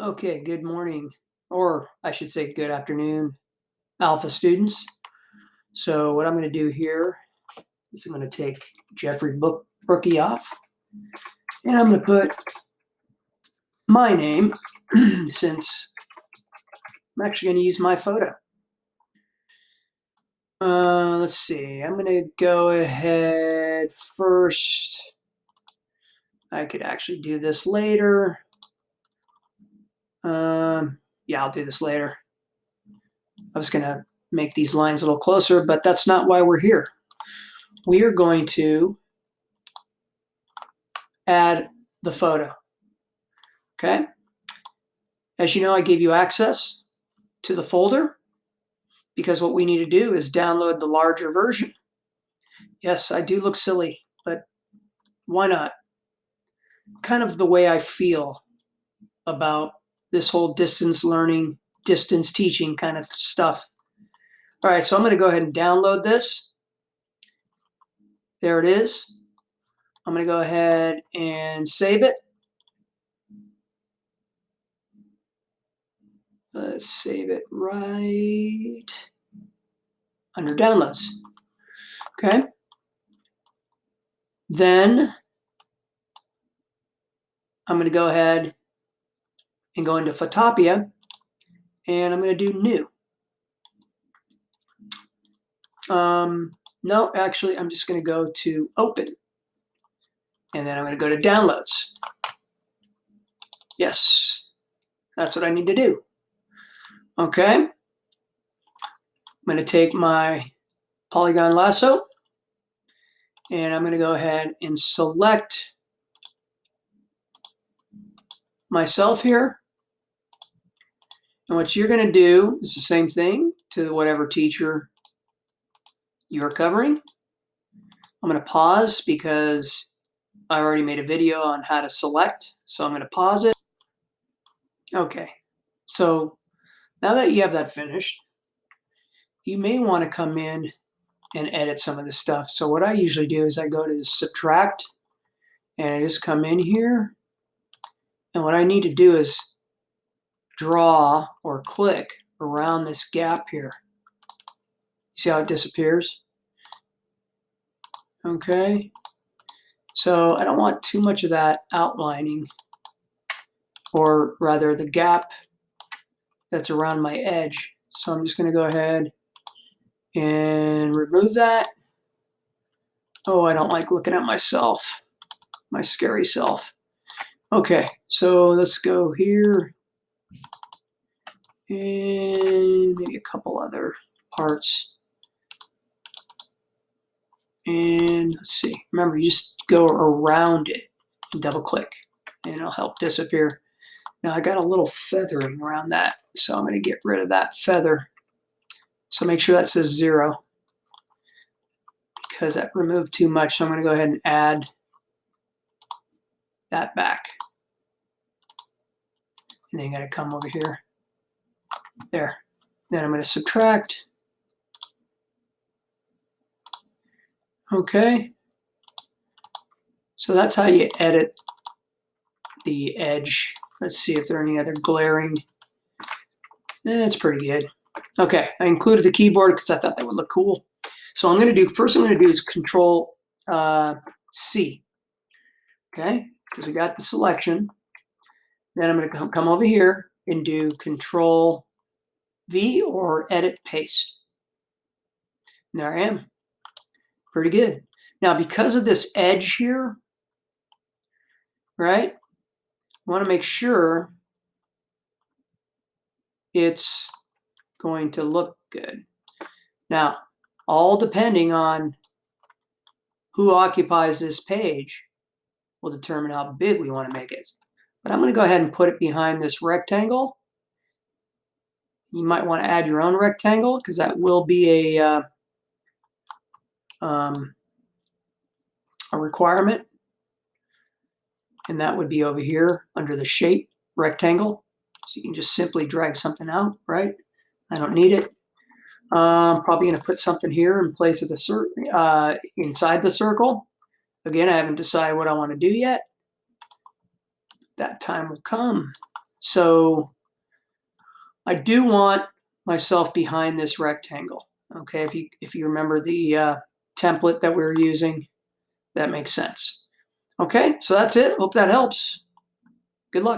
Okay, good morning, or I should say good afternoon, Alpha students. So what I'm going to do here is I'm going to take Jeffrey Brookie off, and I'm going to put my name, since I'm actually going to use my photo. Let's see, I'm going to go ahead first. I could actually do this later. Yeah, I'll do this later. I was going to make these lines a little closer, but that's not why we're here. We are going to add the photo. Okay. As you know, I gave you access to the folder because what we need to do is download the larger version. Yes, I do look silly, but why not? Kind of the way I feel about this whole distance learning, distance teaching kind of stuff. All right, so I'm going to go ahead and download this. There it is. I'm going to go ahead and save it. Let's save it right under downloads. Okay. Then I'm going to go ahead and go into Photopea, and I'm going to do new. No, actually, I'm just going to go to open, and then I'm going to go to downloads. Yes, that's what I need to do. Okay. I'm going to take my polygon lasso, and I'm going to go ahead and select myself here. And what you're going to do is the same thing to whatever teacher you're covering. I'm going to pause because I already made a video on how to select, so I'm going to pause it. Okay, so now that you have that finished, you may want to come in and edit some of the stuff. So what I usually do is I go to subtract, and I just come in here, and what I need to do is draw or click around this gap here. See how it disappears? Okay, so I don't want too much of that outlining, or rather the gap that's around my edge. So I'm just going to go ahead and remove that. Oh, I don't like looking at myself, my scary self. Okay, so let's go here, and maybe a couple other parts. And let's see, remember, you just go around it and double click, and it'll help disappear. Now I got a little feathering around that, so I'm going to get rid of that feather. So make sure that says 0, because that removed too much. So I'm going to go ahead and add that back. And then you got to come over here. There. Then I'm going to subtract. Okay. So that's how you edit the edge. Let's see if there are any other glaring. It's pretty good. Okay, I included the keyboard because I thought that would look cool. So I'm going to do, first I'm going to do is Control C. Okay, because we got the selection. Then I'm going to come over here and do Control V or Edit Paste. And there I am. Pretty good. Now, because of this edge here, right, I want to make sure it's going to look good. Now, all depending on who occupies this page will determine how big we want to make it. But I'm going to go ahead and put it behind this rectangle. You might want to add your own rectangle because that will be a requirement. And that would be over here under the shape rectangle. So you can just simply drag something out, right? I don't need it. Probably going to put something here in place of the inside the circle. Again, I haven't decided what I want to do yet. That time will come. So I do want myself behind this rectangle. Okay, if you remember the template that we were using, that makes sense. Okay, so that's it. Hope that helps. Good luck.